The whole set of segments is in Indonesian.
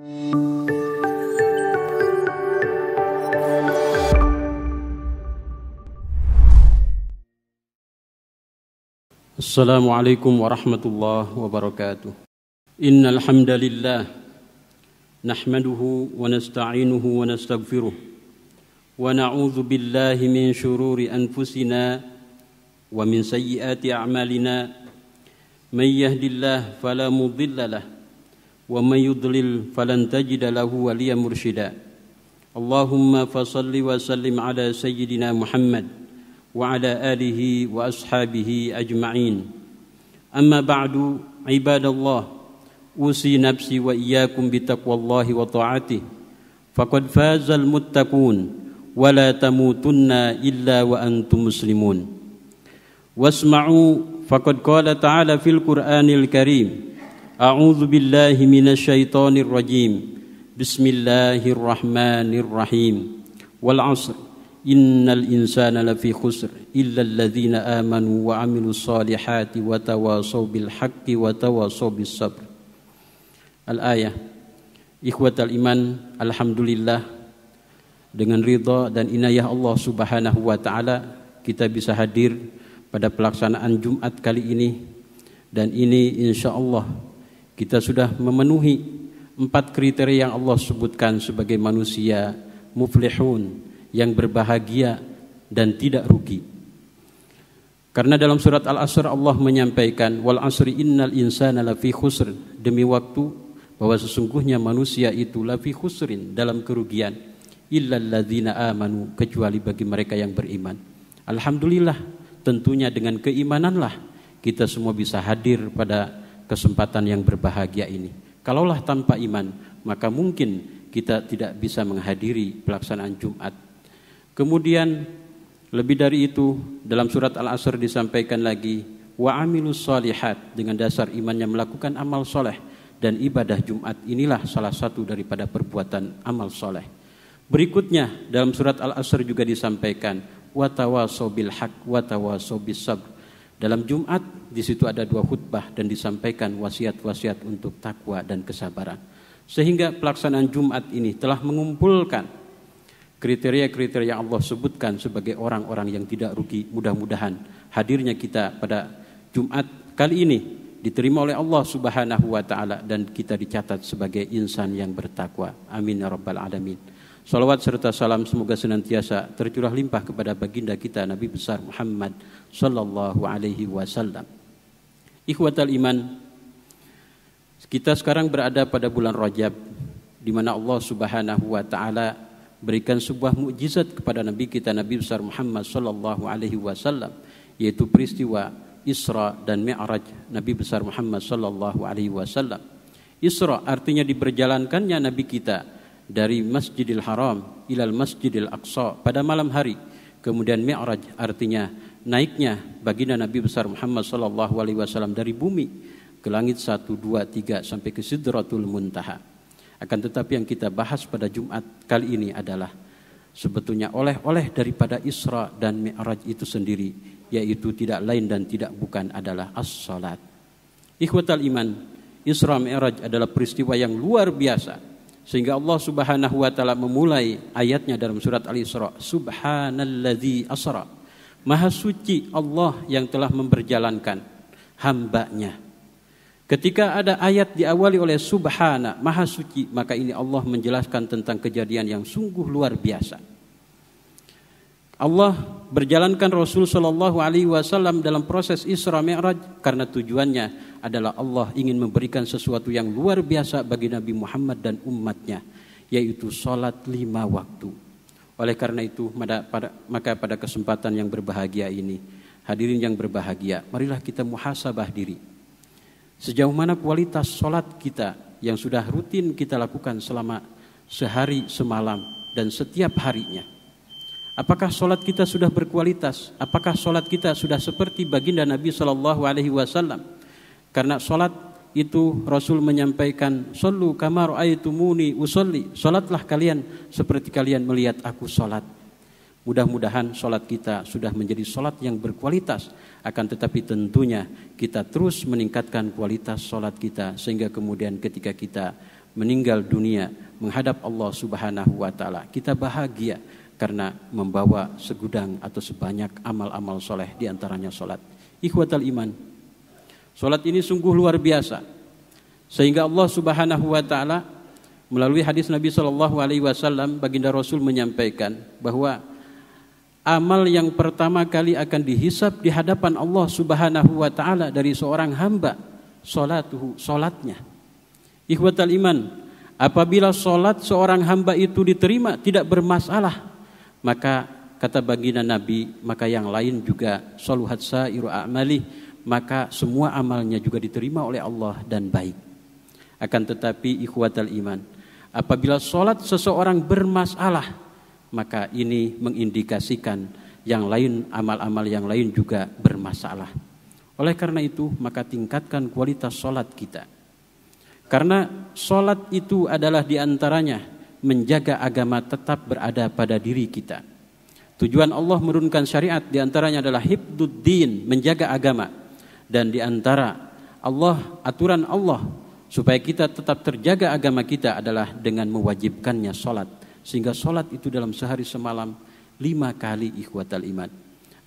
Assalamualaikum warahmatullahi wabarakatuh. Innal hamdalillah nahmaduhu wa nasta'inuhu wa nastaghfiruh wa na'udzu billahi min shururi anfusina wa min sayyiati a'malina may yahdihillahu fala mudilla lahu wa may yudlil falan tajida lahu waliyyan mursyida. Allahumma fashalli wa sallim ala sayyidina Muhammad wa ala alihi wa ashabihi ajma'in. Amma ba'du, ibadallah, usi nafsi wa iyyakum bitaqwallahi wa ta'atihi faqad fazal muttaqun wa la tamutunna illa wa antum muslimun. Wasma'u faqad qala ta'ala fil Qur'anil Karim, a'udzu billahi minasy syaithanir rajim. Bismillahirrahmanirrahim. Wal 'asr innal insana lafi khusr illa alladzina amanu wa 'amilus solihati wa tawasaw bil haqqi wa tawasaw bis sabr. Al-ayah. Ikhwatal iman, alhamdulillah, dengan ridha dan inayah Allah Subhanahu wa taala kita bisa hadir pada pelaksanaan Jumat kali ini, dan ini insyaallah kita sudah memenuhi 4 kriteria yang Allah sebutkan sebagai manusia muflihun, yang berbahagia dan tidak rugi. Karena dalam surat Al-Asr Allah menyampaikan, wal asri innal insana lafi khusr, demi waktu bahwa sesungguhnya manusia itu lafi khusrin, dalam kerugian, illal ladzina amanu, kecuali bagi mereka yang beriman. Alhamdulillah, tentunya dengan keimananlah kita semua bisa hadir pada kesempatan yang berbahagia ini. Kalaulah tanpa iman, maka mungkin kita tidak bisa menghadiri pelaksanaan Jumat. Kemudian lebih dari itu, dalam surat Al-Asr disampaikan lagi, wa amilus solihat, dengan dasar imannya melakukan amal soleh, dan ibadah Jumat inilah salah satu daripada perbuatan amal soleh. Berikutnya dalam surat Al-Asr juga disampaikan, wa tawasaw bil haqq wa tawasaw bis sabr. Dalam Jumat di situ ada 2 khutbah dan disampaikan wasiat-wasiat untuk takwa dan kesabaran. Sehingga pelaksanaan Jumat ini telah mengumpulkan kriteria-kriteria yang Allah sebutkan sebagai orang-orang yang tidak rugi. Mudah-mudahan hadirnya kita pada Jumat kali ini diterima oleh Allah Subhanahu wa taala dan kita dicatat sebagai insan yang bertakwa. Amin ya rabbal alamin. Salawat serta salam semoga senantiasa tercurah limpah kepada baginda kita Nabi besar Muhammad sallallahu alaihi wasallam. Ikhwatal iman, kita sekarang berada pada bulan Rajab, di mana Allah Subhanahu wa taala berikan sebuah mukjizat kepada Nabi kita Nabi besar Muhammad sallallahu alaihi wasallam, yaitu peristiwa Isra dan Mi'raj Nabi besar Muhammad sallallahu alaihi wasallam. Isra artinya diberjalankannya Nabi kita dari Masjidil Haram ilal Masjidil Aqsa pada malam hari. Kemudian Mi'raj artinya naiknya baginda Nabi besar Muhammad sallallahu alaihi wasallam dari bumi ke langit 1, 2, 3 sampai ke Sidratul Muntaha. Akan tetapi yang kita bahas pada Jumat kali ini adalah sebetulnya oleh-oleh daripada Isra dan Mi'raj itu sendiri, yaitu tidak lain dan tidak bukan adalah as-salat. Ikhwatal iman, Isra Mi'raj adalah peristiwa yang luar biasa, sehingga Allah Subhanahu wa taala memulai ayatnya dalam surat Al-Isra, subhanalladzi asra, maha suci Allah yang telah memperjalankan hambanya. Ketika ada ayat diawali oleh subhana, maha suci, maka ini Allah menjelaskan tentang kejadian yang sungguh luar biasa. Allah berjalankan Rasul sallallahu alaihi wasallam dalam proses Isra Mi'raj karena tujuannya adalah Allah ingin memberikan sesuatu yang luar biasa bagi Nabi Muhammad dan umatnya, yaitu salat 5 waktu. Oleh karena itu, maka pada kesempatan yang berbahagia ini, hadirin yang berbahagia, marilah kita muhasabah diri. Sejauh mana kualitas salat kita yang sudah rutin kita lakukan selama sehari semalam dan setiap harinya. Apakah salat kita sudah berkualitas? Apakah salat kita sudah seperti baginda Nabi sallallahu alaihi wasallam? Karena salat itu Rasul menyampaikan, "Shallu kama ra'aitumuni usolli." Salatlah kalian seperti kalian melihat aku salat. Mudah-mudahan salat kita sudah menjadi salat yang berkualitas, akan tetapi tentunya kita terus meningkatkan kualitas salat kita sehingga kemudian ketika kita meninggal dunia menghadap Allah Subhanahu wa taala, kita bahagia karena membawa segudang atau sebanyak amal-amal soleh, di antaranya salat. Ikhwatal iman, salat ini sungguh luar biasa, sehingga Allah Subhanahu wa taala melalui hadis Nabi sallallahu alaihi wasallam, baginda Rasul menyampaikan bahwa amal yang pertama kali akan dihisab di hadapan Allah Subhanahu wa taala dari seorang hamba, salatnya. Ikhwatal iman, apabila salat seorang hamba itu diterima, tidak bermasalah, maka kata baginda Nabi, maka yang lain juga saluhat sairu a'mali, maka semua amalnya juga diterima oleh Allah dan baik. Akan tetapi ikhwatal iman, apabila salat seseorang bermasalah, maka ini mengindikasikan yang lain, amal-amal yang lain juga bermasalah. Oleh karena itu, maka tingkatkan kualitas salat kita. Karena salat itu adalah diantaranya menjaga agama tetap berada pada diri kita. Tujuan Allah menurunkan syariat diantaranya adalah hifdzuddin, menjaga agama. Dan diantara aturan Allah supaya kita tetap terjaga agama kita adalah dengan mewajibkannya salat. Sehingga salat itu dalam sehari semalam 5 kali, ikhwatal iman.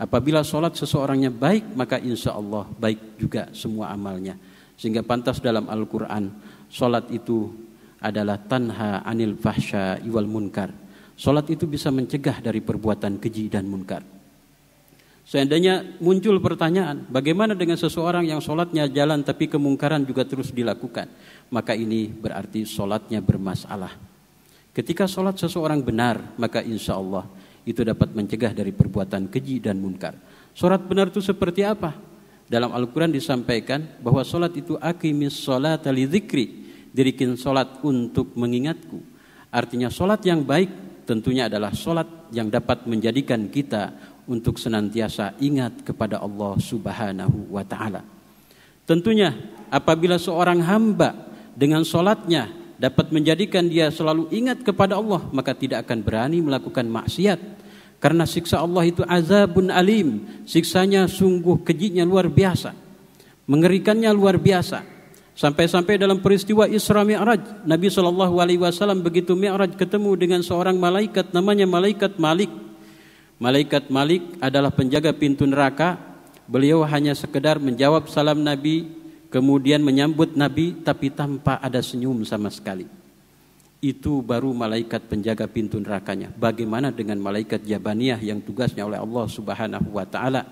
Apabila salat seseorangnya baik, maka insya Allah baik juga semua amalnya. Sehingga pantas dalam Al-Quran, salat itu adalah tanha anil fahsya wal munkar. Salat itu bisa mencegah dari perbuatan keji dan munkar. Seandainya muncul pertanyaan, bagaimana dengan seseorang yang salatnya jalan tapi kemungkaran juga terus dilakukan? Maka ini berarti salatnya bermasalah. Ketika salat seseorang benar, maka insya Allah itu dapat mencegah dari perbuatan keji dan munkar. Salat benar itu seperti apa? Dalam Al-Quran disampaikan bahwa salat itu aqimis sholata li dzikri, dirikan salat untuk mengingatku. Artinya salat yang baik tentunya adalah salat yang dapat menjadikan kita untuk senantiasa ingat kepada Allah Subhanahu wa taala. Tentunya apabila seorang hamba dengan salatnya dapat menjadikan dia selalu ingat kepada Allah, maka tidak akan berani melakukan maksiat. Karena siksa Allah itu azabun alim, siksanya sungguh kejinya luar biasa, mengerikannya luar biasa. Sampai-sampai dalam peristiwa Isra Mi'raj, Nabi SAW begitu Mi'raj ketemu dengan seorang malaikat namanya malaikat Malik. Malaikat Malik adalah penjaga pintu neraka. Beliau hanya sekedar menjawab salam Nabi, kemudian menyambut Nabi, tapi tanpa ada senyum sama sekali. Itu baru malaikat penjaga pintu nerakanya. Bagaimana dengan malaikat Jabaniyah yang tugasnya oleh Allah Subhanahu wa taala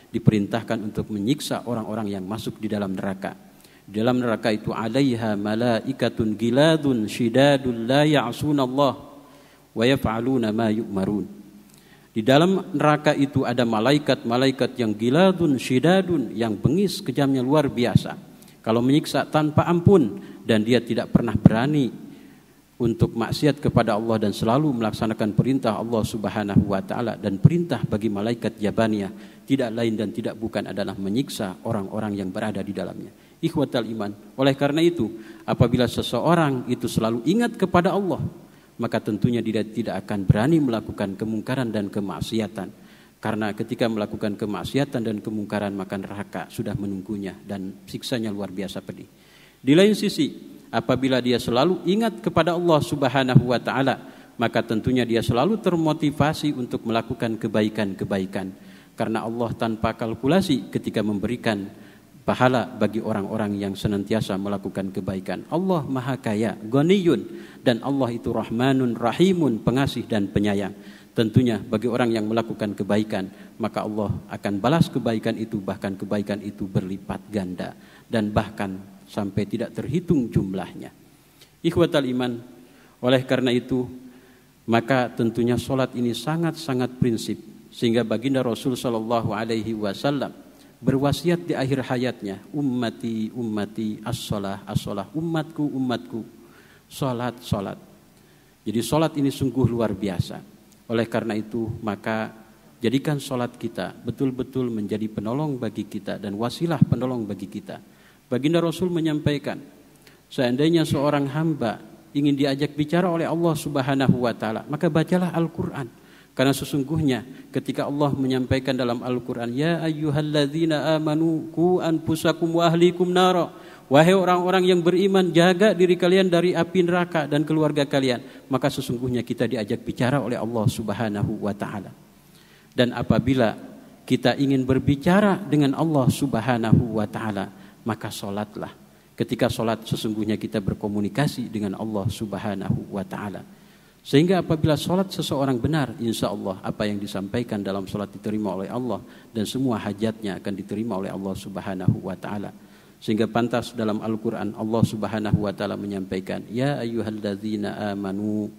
diperintahkan untuk menyiksa orang-orang yang masuk di dalam neraka. Di dalam neraka itu alaiha malaikatun giladun shidadun la ya'sunallah wa yaf'aluna ma yu'marun. Di dalam neraka itu ada malaikat-malaikat yang giladun shidadun, yang bengis, kejamnya luar biasa. Kalau menyiksa tanpa ampun, dan dia tidak pernah berani untuk maksiat kepada Allah dan selalu melaksanakan perintah Allah Subhanahu wa taala. Dan perintah bagi malaikat Jabaniyah tidak lain dan tidak bukan adalah menyiksa orang-orang yang berada di dalamnya. Ikhwatal iman, oleh karena itu apabila seseorang itu selalu ingat kepada Allah, maka tentunya dia tidak akan berani melakukan kemungkaran dan kemaksiatan. Karena ketika melakukan kemaksiatan dan kemungkaran, maka neraka sudah menunggunya dan siksanya luar biasa pedih. Di lain sisi, apabila dia selalu ingat kepada Allah Subhanahu wa taala, maka tentunya dia selalu termotivasi untuk melakukan kebaikan-kebaikan. Karena Allah tanpa kalkulasi ketika memberikan pahala bagi orang-orang yang senantiasa melakukan kebaikan. Allah Maha Kaya, Ghaniyun, dan Allah itu Rahmanun Rahimun, pengasih dan penyayang. Tentunya bagi orang yang melakukan kebaikan, maka Allah akan balas kebaikan itu, bahkan kebaikan itu berlipat ganda dan bahkan sampai tidak terhitung jumlahnya. Ikhwatal iman, oleh karena itu maka tentunya salat ini sangat-sangat prinsip, sehingga baginda Rasul sallallahu alaihi wasallam berwasiat di akhir hayatnya, ummati ummati as-shalah as-shalah, umatku umatku salat salat. Jadi salat ini sungguh luar biasa. Oleh karena itu maka jadikan salat kita betul-betul menjadi penolong bagi kita dan wasilah penolong bagi kita. Baginda Rasul menyampaikan, seandainya seorang hamba ingin diajak bicara oleh Allah Subhanahu wa taala, maka bacalah Al-Qur'an. Karena sesungguhnya ketika Allah menyampaikan dalam Al-Quran, ya ayyuhalladzina amanu qu anfusakum wa ahlikum nara, Wahai orang-orang yang beriman, jaga diri kalian dari api neraka dan keluarga kalian. Maka sesungguhnya kita diajak bicara oleh Allah Subhanahu wa taala. Dan apabila kita ingin berbicara dengan Allah Subhanahu wa taala, maka salatlah. Ketika salat sesungguhnya kita berkomunikasi dengan Allah Subhanahu wa taala. Sehingga apabila salat seseorang benar, insya Allah apa yang disampaikan dalam salat diterima oleh Allah dan semua hajatnya akan diterima oleh Allah Subhanahu wa taala. Sehingga pantas dalam Al-Quran Allah Subhanahu wa ta'ala menyampaikan, Ya ayyuhalladzina amanu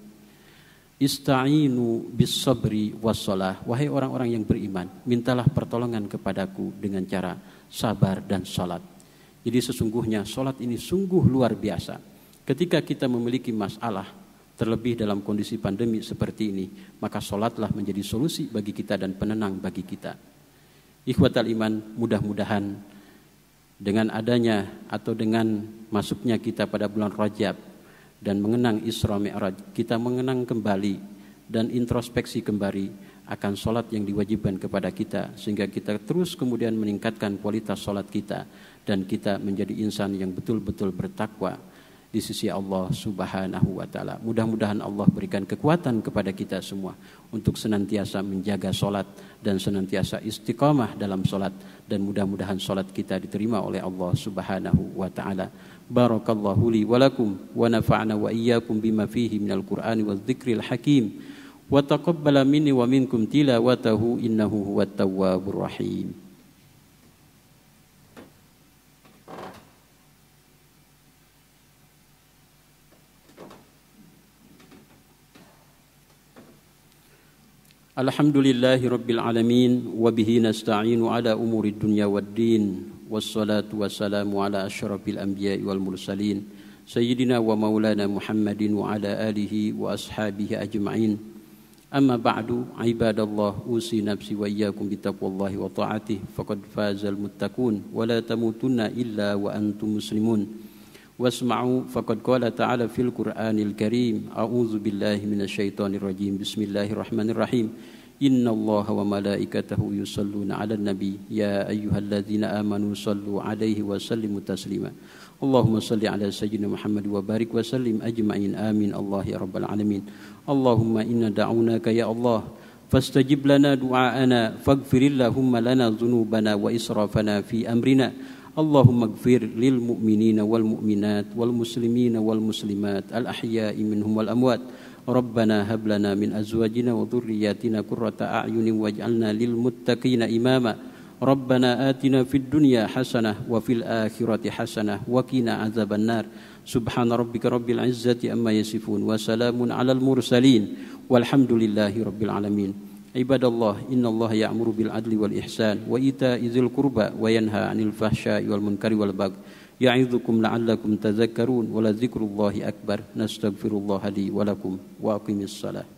ista'inu bis sabri wassalah. Wahai orang-orang yang beriman, mintalah pertolongan kepadaku dengan cara sabar dan salat. Jadi sesungguhnya salat ini sungguh luar biasa. Ketika kita memiliki masalah, terlebih dalam kondisi pandemi seperti ini, maka salatlah menjadi solusi bagi kita dan penenang bagi kita. Ikhwatal iman, mudah-mudahan dengan adanya atau dengan masuknya kita pada bulan Rajab dan mengenang Isra Mi'raj, kita mengenang kembali dan introspeksi kembali akan salat yang diwajibkan kepada kita, sehingga kita terus kemudian meningkatkan kualitas salat kita dan kita menjadi insan yang betul-betul bertakwa di sisi Allah Subhanahu wa taala. Mudah-mudahan Allah berikan kekuatan kepada kita semua untuk senantiasa menjaga salat dan senantiasa istiqamah dalam salat, dan mudah-mudahan salat kita diterima oleh Allah Subhanahu wa taala. Barakallahu li wa lakum wa nafa'ana wa iyyakum bima fihi minal Qur'ani wadh-dhikril hakim wa taqabbala minni wa minkum tilawatahu innahu huwat tawwabur rahim. Alhamdulillahi Rabbil Alamin wa bihi nasta'inu ala umuri dunya waddin wassalatu wassalamu ala asyrafil anbiya'i wal mursalin sayyidina wa maulana Muhammadin wa ala alihi wa ashabihi ajma'in. Amma ba'du, ibadallah, usi nafsi wa iyyakum bitaqwallahi wa ta'atih faqad fazal muttaqun wa la tamutunna illa wa antum muslimun. Wasma'u faqad qala ta'ala fil Qur'anil Karim, a'udzu billahi minasyaitonir rajim, bismillahirrahmanirrahim. Innallaha wa malaikatahu yusalluna 'alan nabi ya ayyuhalladzina amanu sallu 'alaihi wa sallimu taslima. Allahumma salli 'ala sayyidina Muhammad wa barik wa sallim ajma'in, amin Allah ya rabbal alamin. Allahumma inna da'unaka ya Allah fastajib lana du'aana faghfirillahumma lana dhunubana wa israfana fi amrina. Allahumma ighfir lil mu'minina wal mu'minat wal muslimina wal muslimat al ahya'i minhum wal amwat. Rabbana hab lana min azwajina wa dhurriyyatina qurrata a'yunin waj'alna lil muttaqina imama. Rabbana atina fid dunya hasanah wa fil akhirati hasanah wa qina adzabannar. Subhana rabbika rabbil izzati amma yasifun wa salamun alal mursalin walhamdulillahi rabbil alamin. Ibadallah, innallaha ya'muru bil adli wal ihsan wa ita'i dzil qurba wa yanha 'anil fahsya'i wal munkari wal baghi ya'idzukum la'allakum tadhakkarun wa la dzikrullahi akbar. Nastaghfirullaha li wa lakum wa aqimissalah.